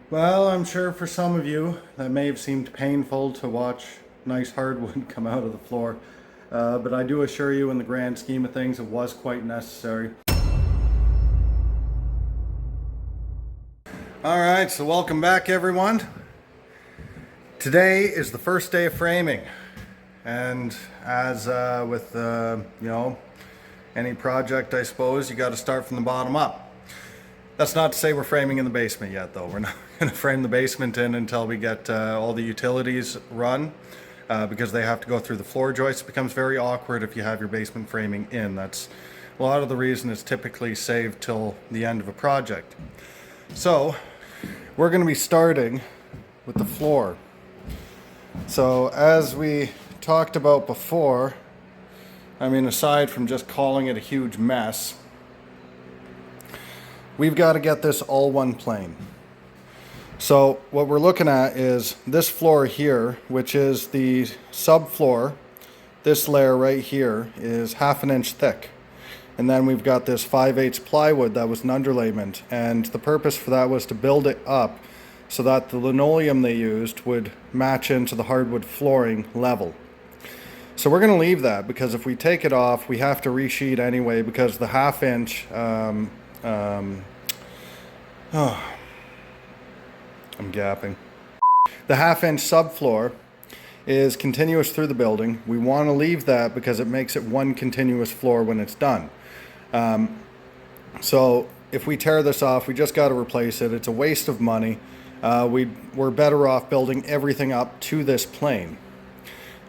Well, I'm sure for some of you that may have seemed painful to watch nice hardwood come out of the floor, but I do assure you in the grand scheme of things it was quite necessary. Alright, so welcome back everyone. Today is the first day of framing, and as with any project, I suppose you got to start from the bottom up. That's not to say we're framing in the basement yet, though. We're not going to frame the basement in until we get all the utilities run, because they have to go through the floor joists. It becomes very awkward if you have your basement framing in. That's a lot of the reason it's typically saved till the end of a project. So we're going to be starting with the floor. So as we talked about before, I mean, aside from just calling it a huge mess, we've got to get this all one plane. So what we're looking at is this floor here, which is the subfloor. This layer right here is 1/2 inch thick. And then we've got this 5/8 plywood that was an underlayment. And the purpose for that was to build it up so that the linoleum they used would match into the hardwood flooring level. So we're going to leave that, because if we take it off, we have to resheet anyway, because the 1/2 inch I'm gapping. The 1/2 inch subfloor is continuous through the building. We want to leave that because it makes it one continuous floor when it's done. So if we tear this off, we just got to replace it. It's a waste of money. We're better off building everything up to this plane.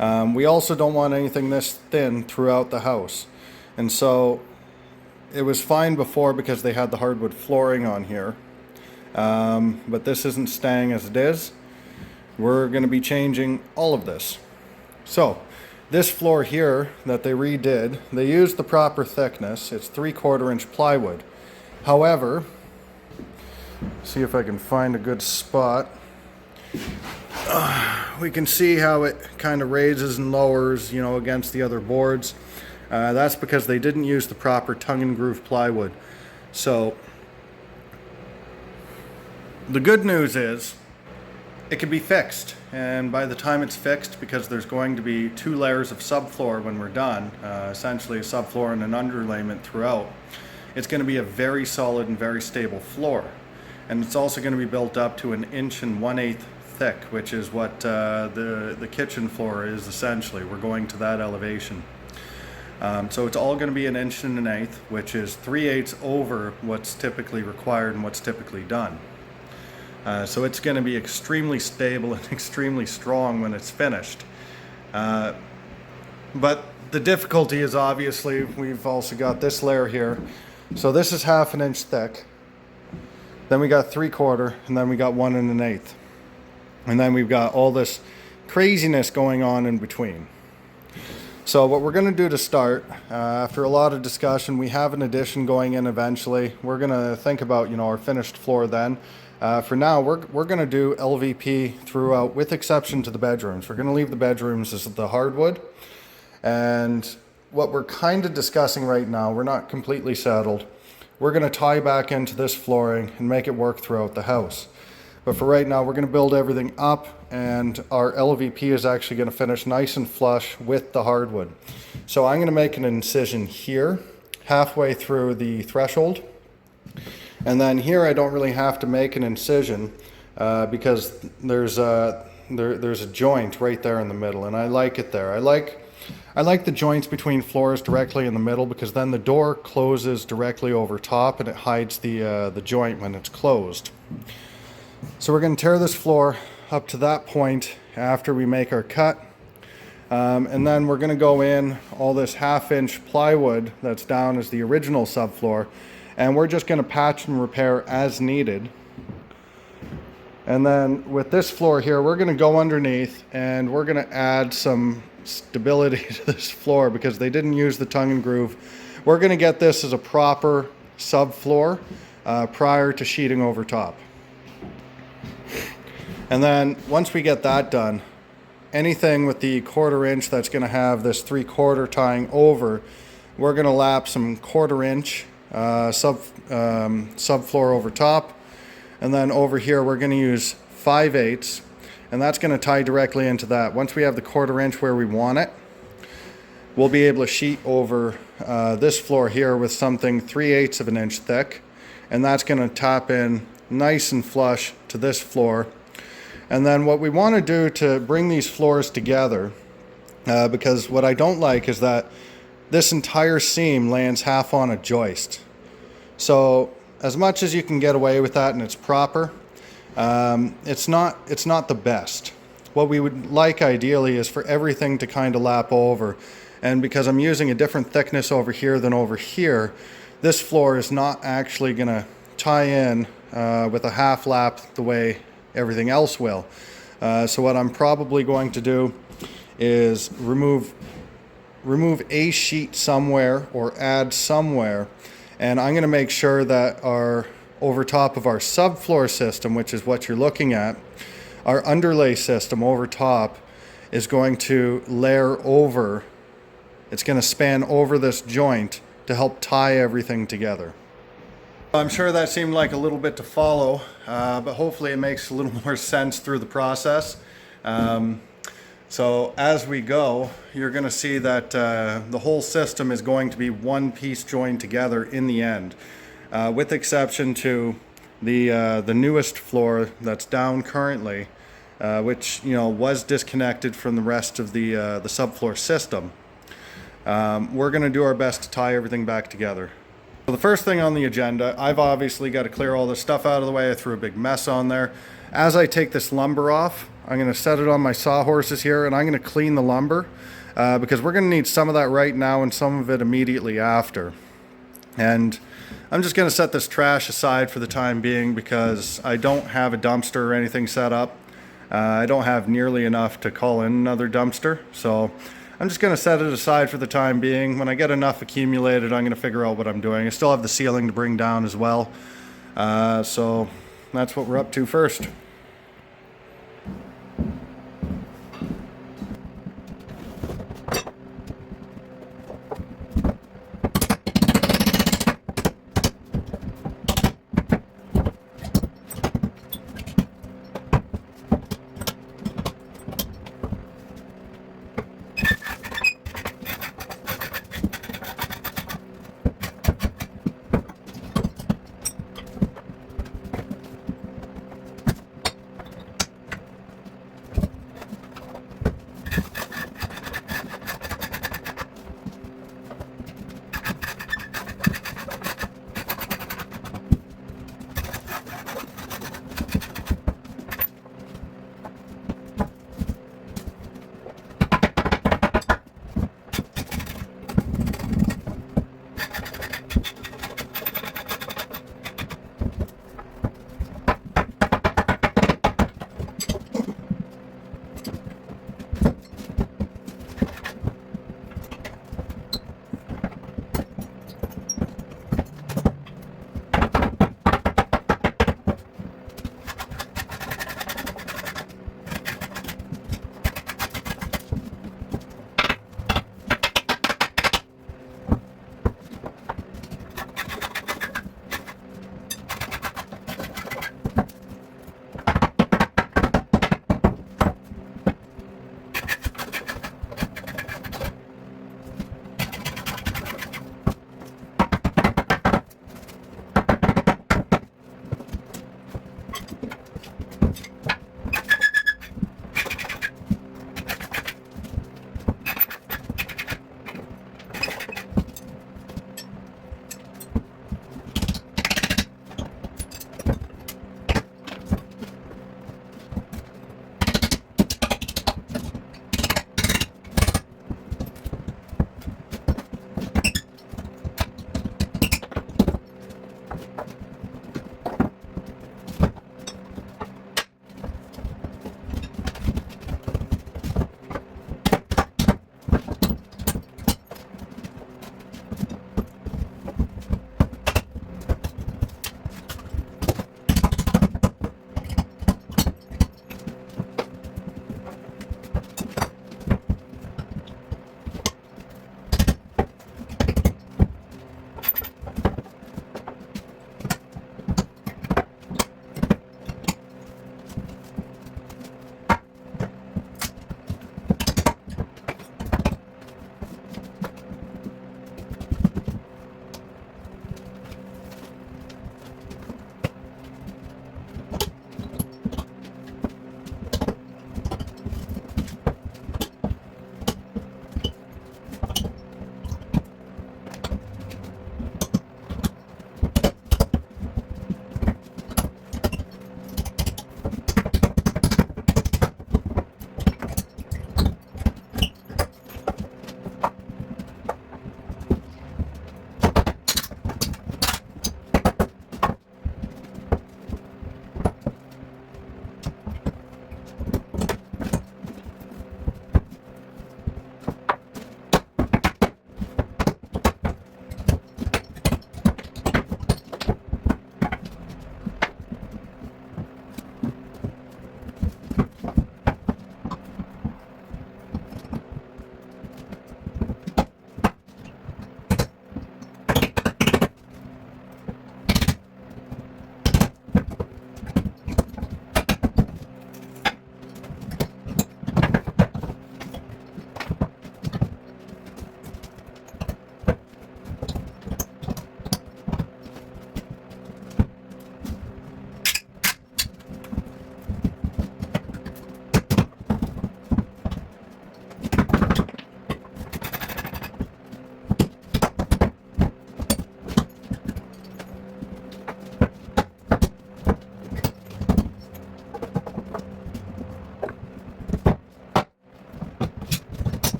We also don't want anything this thin throughout the house. And so it was fine before because they had the hardwood flooring on here. But this isn't staying as it is. We're going to be changing all of this. So this floor here that they redid, they used the proper thickness. It's 3/4 inch plywood. However, see if I can find a good spot. We can see how it kind of raises and lowers, against the other boards. That's because they didn't use the proper tongue and groove plywood. So the good news is it can be fixed, and by the time it's fixed, because there's going to be 2 layers of subfloor when we're done, essentially a subfloor and an underlayment throughout, it's going to be a very solid and very stable floor. And it's also going to be built up to 1 1/8 thick, which is what the kitchen floor is essentially. We're going to that elevation. So it's all going to be 1 1/8 inch, which is 3/8 over what's typically required and what's typically done. So it's going to be extremely stable and extremely strong when it's finished. But the difficulty is, obviously, we've also got this layer here. So this is 1/2 inch thick. Then we got 3/4, and then we got 1 1/8. And then we've got all this craziness going on in between. So what we're going to do to start, after a lot of discussion, we have an addition going in eventually. We're going to think about, our finished floor then. For now, we're going to do LVP throughout, with exception to the bedrooms. We're going to leave the bedrooms as the hardwood. And what we're kind of discussing right now, we're not completely settled. We're going to tie back into this flooring and make it work throughout the house. But for right now, we're going to build everything up, and our LVP is actually going to finish nice and flush with the hardwood. So I'm going to make an incision here, halfway through the threshold. And then here I don't really have to make an incision because there's a joint right there in the middle, and I like it there. I like the joints between floors directly in the middle, because then the door closes directly over top and it hides the joint when it's closed. So we're going to tear this floor up to that point after we make our cut. And then we're going to go in all this 1/2 inch plywood that's down as the original subfloor, and we're just going to patch and repair as needed. And then with this floor here, we're going to go underneath and we're going to add some stability to this floor, because they didn't use the tongue and groove. We're going to get this as a proper subfloor prior to sheeting over top. And then once we get that done, anything with the 1/4 inch that's going to have this 3/4 tying over, we're going to lap some 1/4 inch subfloor over top. And then over here, we're going to use 5/8, and that's going to tie directly into that. Once we have the 1/4 inch where we want it, we'll be able to sheet over this floor here with something 3/8 of an inch thick, and that's going to tap in nice and flush to this floor. And then what we want to do to bring these floors together, because what I don't like is that this entire seam lands half on a joist. So as much as you can get away with that and it's proper, it's not the best. What we would like ideally is for everything to kind of lap over. And because I'm using a different thickness over here than over here, this floor is not actually going to tie in with a half lap the way everything else will. So what I'm probably going to do is remove a sheet somewhere or add somewhere, and I'm going to make sure that over top of our subfloor system, which is what you're looking at, our underlay system over top is going to layer over. It's going to span over this joint to help tie everything together. I'm sure that seemed like a little bit to follow, but hopefully it makes a little more sense through the process. So as we go, you're going to see that the whole system is going to be one piece joined together in the end, with exception to the newest floor that's down currently, which was disconnected from the rest of the subfloor system. We're going to do our best to tie everything back together. So the first thing on the agenda, I've obviously got to clear all this stuff out of the way. I threw a big mess on there. As I take this lumber off, I'm going to set it on my sawhorses here, and I'm going to clean the lumber because we're going to need some of that right now and some of it immediately after. And I'm just going to set this trash aside for the time being because I don't have a dumpster or anything set up. I don't have nearly enough to call in another dumpster, so I'm just going to set it aside for the time being. When I get enough accumulated, I'm going to figure out what I'm doing. I still have the ceiling to bring down as well. So that's what we're up to first.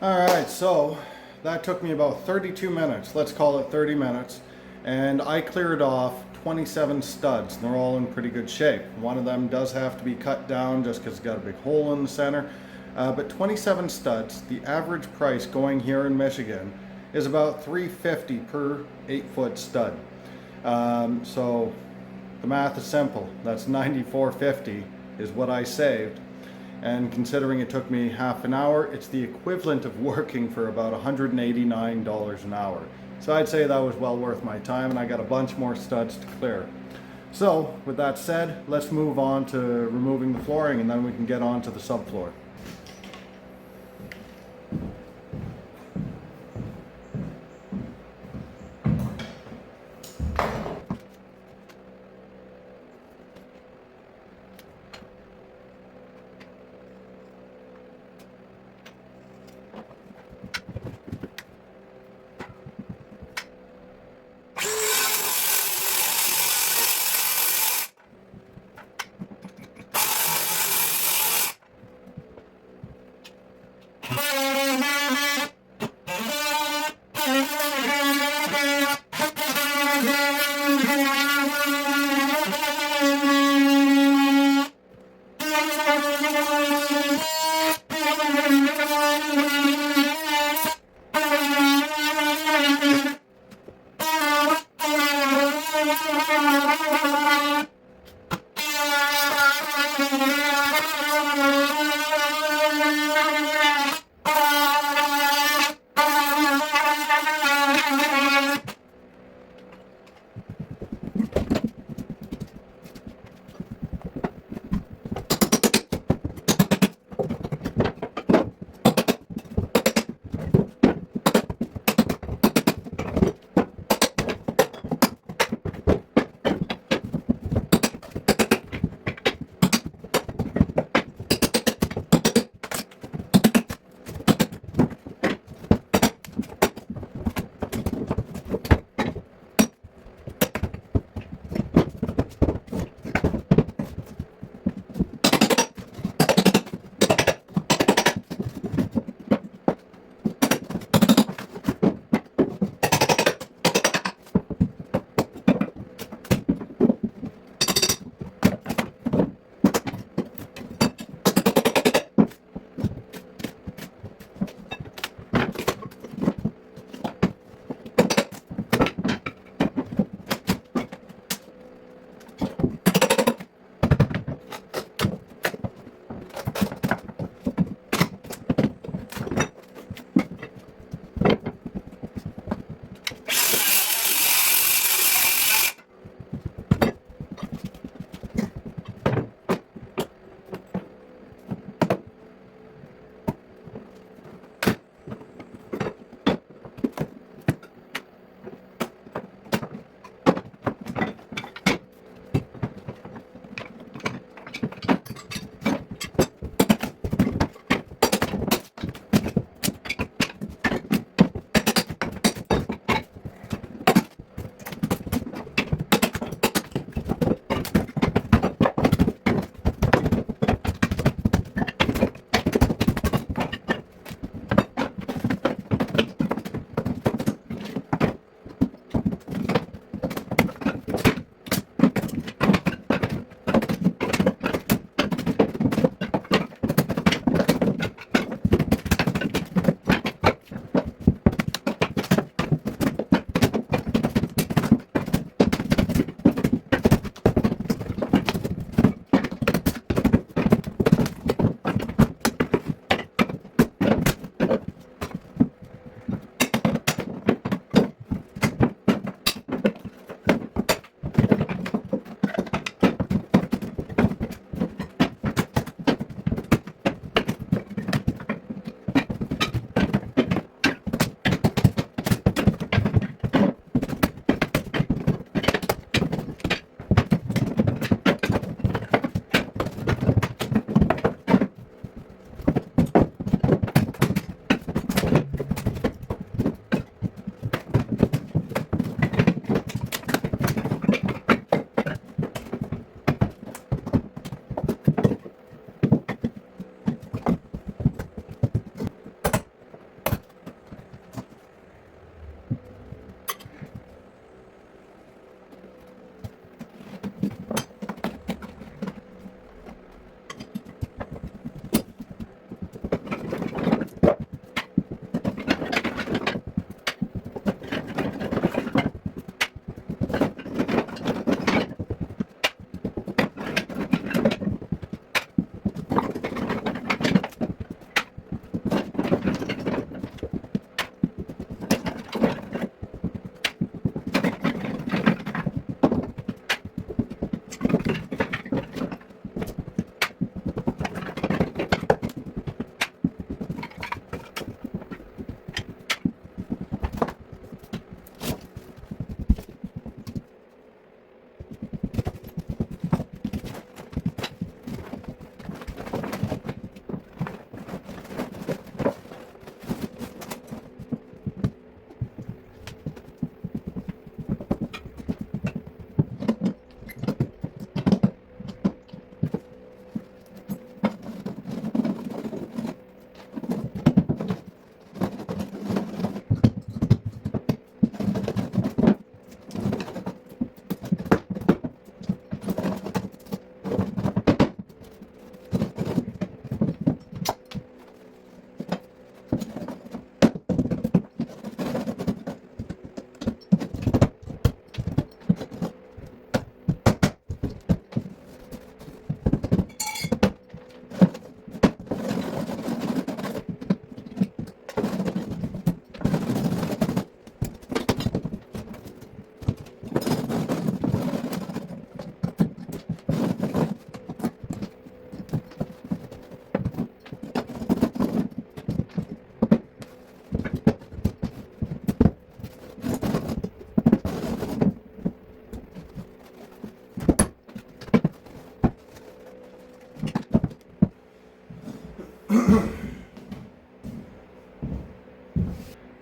Alright, so that took me about 32 minutes, let's call it 30 minutes, and I cleared off 27 studs. They're all in pretty good shape. One of them does have to be cut down just because it's got a big hole in the center, but 27 studs. The average price going here in Michigan is about $350 per 8-foot stud. So the math is simple. That's $94.50 is what I saved. And considering it took me half an hour, it's the equivalent of working for about $189 an hour. So I'd say that was well worth my time, and I got a bunch more studs to clear. So with that said, let's move on to removing the flooring, and then we can get on to the subfloor.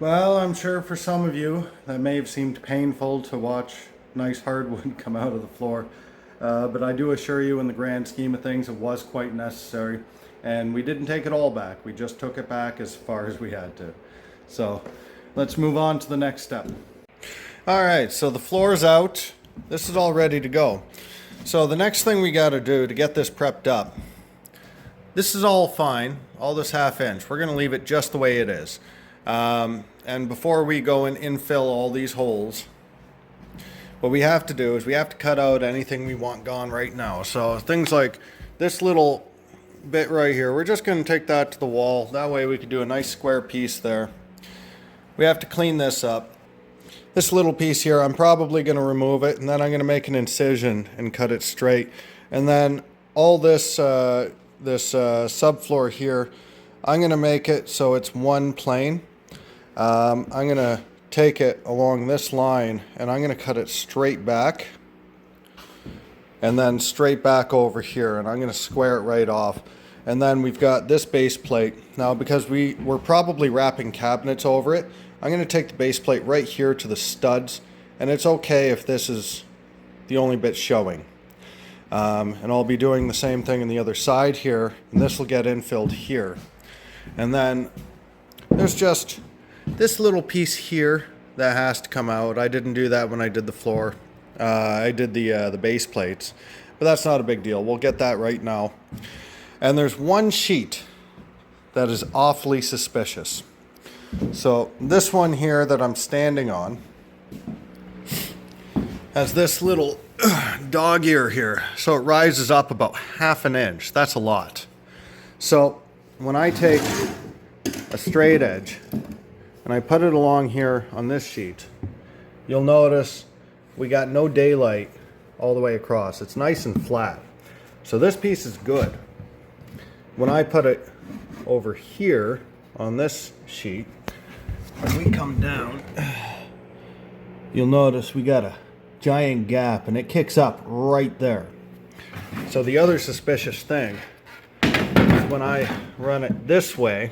Well, I'm sure for some of you that may have seemed painful to watch nice hardwood come out of the floor. But I do assure you, in the grand scheme of things, it was quite necessary. And we didn't take it all back. We just took it back as far as we had to. So let's move on to the next step. All right, so the floor's out. This is all ready to go. So the next thing we got to do to get this prepped up, this is all fine, all this 1/2 inch. We're going to leave it just the way it is. And before we go and infill all these holes, what we have to do is we have to cut out anything we want gone right now. So things like this little bit right here, we're just going to take that to the wall. That way we can do a nice square piece there. We have to clean this up. This little piece here, I'm probably going to remove it, and then I'm going to make an incision and cut it straight. And then all this subfloor here, I'm going to make it so it's one plane. I'm going to take it along this line, and I'm going to cut it straight back, and then straight back over here, and I'm going to square it right off. And then we've got this base plate. Now, because we're probably wrapping cabinets over it, I'm going to take the base plate right here to the studs, and it's okay if this is the only bit showing. And I'll be doing the same thing on the other side here, and this will get infilled here. And then there's just this little piece here that has to come out. I didn't do that when I did the floor. I did the base plates, but that's not a big deal. We'll get that right now. And there's one sheet that is awfully suspicious. So this one here that I'm standing on has this little dog ear here. So it rises up about 1/2 inch. That's a lot. So when I take a straight edge and I put it along here on this sheet, you'll notice we got no daylight all the way across. It's nice and flat. So this piece is good. When I put it over here on this sheet, when we come down, you'll notice we got a giant gap, and it kicks up right there. So the other suspicious thing is when I run it this way,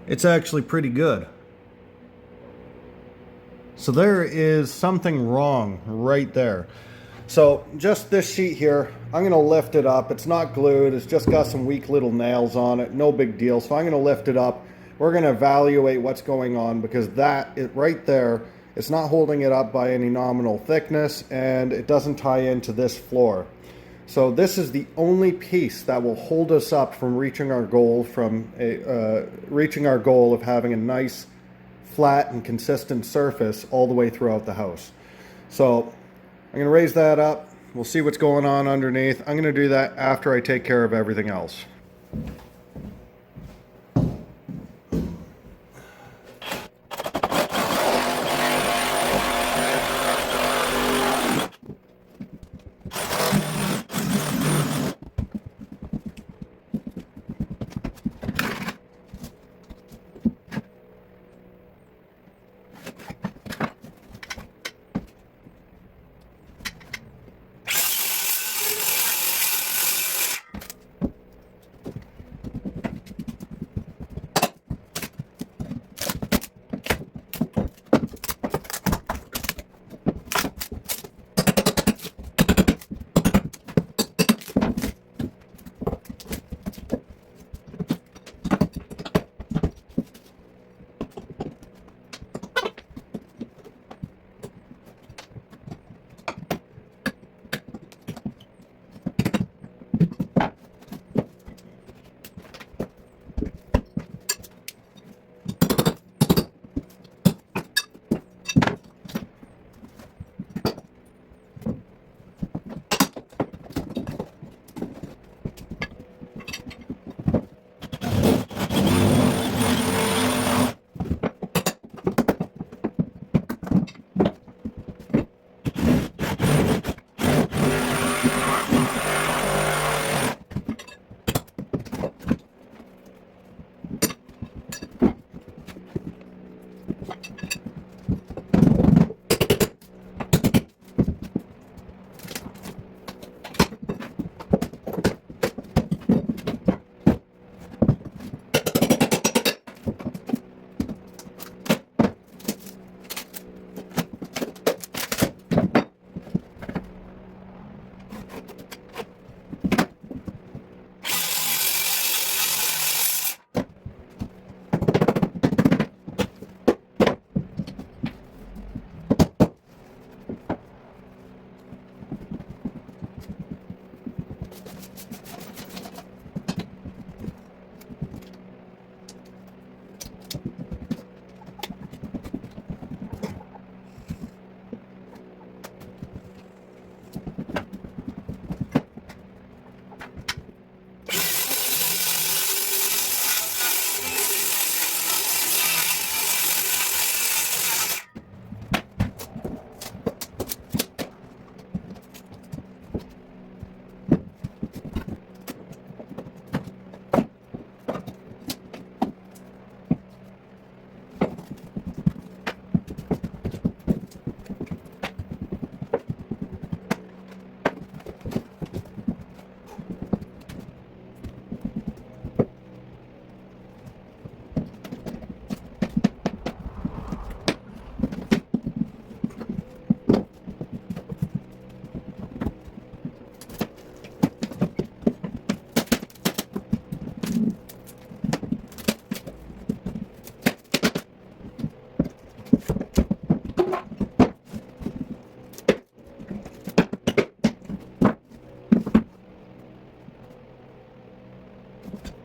it's actually pretty good. So there is something wrong right there. So just this sheet here, I'm going to lift it up. It's not glued. It's just got some weak little nails on it. No big deal. So I'm going to lift it up. We're going to evaluate what's going on, because right there, it's not holding it up by any nominal thickness, and it doesn't tie into this floor. So this is the only piece that will hold us up from reaching our goal of having a nice, flat and consistent surface all the way throughout the house. So I'm going to raise that up. We'll see what's going on underneath. I'm going to do that after I take care of everything else. out.